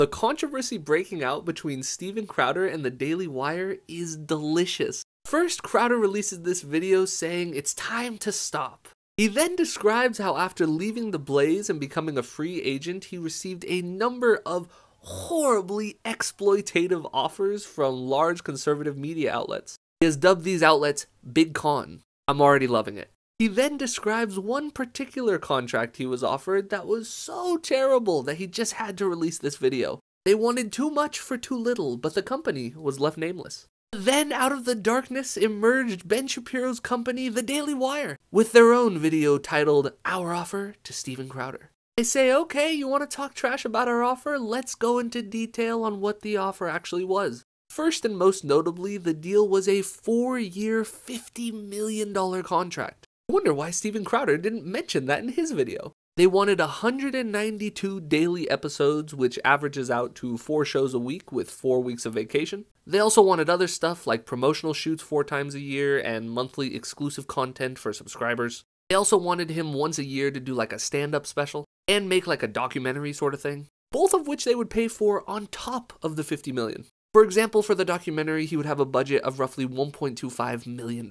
The controversy breaking out between Steven Crowder and the Daily Wire is delicious. First, Crowder releases this video saying it's time to stop. He then describes how after leaving The Blaze and becoming a free agent, he received a number of horribly exploitative offers from large conservative media outlets. He has dubbed these outlets Big Con. I'm already loving it. He then describes one particular contract he was offered that was so terrible that he just had to release this video. They wanted too much for too little, but the company was left nameless. Then out of the darkness emerged Ben Shapiro's company, The Daily Wire, with their own video titled Our Offer to Steven Crowder. They say, okay, you want to talk trash about our offer? Let's go into detail on what the offer actually was. First and most notably, the deal was a 4-year, $50 million contract. I wonder why Steven Crowder didn't mention that in his video. They wanted 192 daily episodes, which averages out to 4 shows a week with 4 weeks of vacation. They also wanted other stuff like promotional shoots 4 times a year and monthly exclusive content for subscribers. They also wanted him once a year to do like a stand-up special and make like a documentary sort of thing, both of which they would pay for on top of the $50 million. For example, for the documentary, he would have a budget of roughly $1.25 million.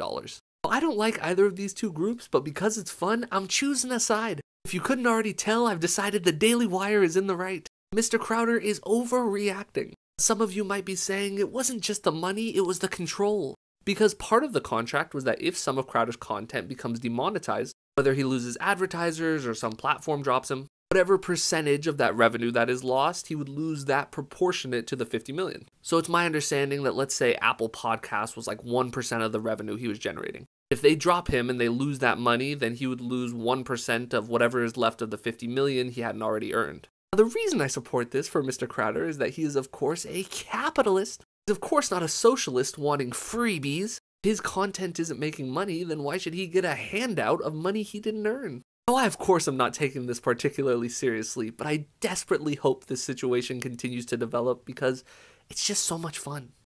I don't like either of these two groups, but because it's fun, I'm choosing a side. If you couldn't already tell, I've decided the Daily Wire is in the right. Mr. Crowder is overreacting. Some of you might be saying it wasn't just the money, it was the control. Because part of the contract was that if some of Crowder's content becomes demonetized, whether he loses advertisers or some platform drops him, whatever percentage of that revenue that is lost, he would lose that proportionate to the $50 million. So it's my understanding that, let's say Apple Podcasts was like 1% of the revenue he was generating. If they drop him and they lose that money, then he would lose 1% of whatever is left of the $50 million he hadn't already earned. Now, the reason I support this for Mr. Crowder is that he is of course a capitalist. He's of course not a socialist wanting freebies. If his content isn't making money, then why should he get a handout of money he didn't earn? Now, I of course am not taking this particularly seriously, but I desperately hope this situation continues to develop because it's just so much fun.